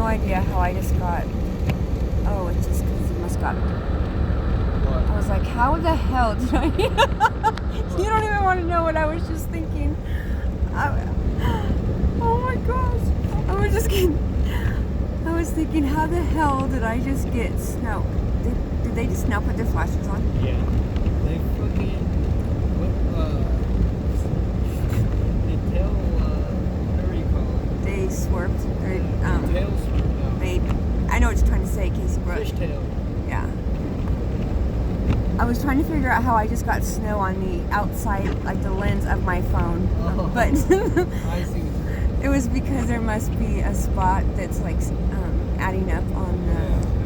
idea how I just got. Oh, it's just because it must got. What? I was like, how the hell did I? You don't even want to know what I was just thinking. Oh my gosh! I was thinking, how the hell did I just get snow? Did they just now put their flashers on? Yeah. They fucking they tail whatever you call it. They swerved. Or, Tail swerve. No. I know what you're trying to say, Casey Brooke. Fishtail. Yeah. I was trying to figure out how I just got snow on the outside, like the lens of my phone. Oh. But I see. it was because there must be a spot that's like adding up on the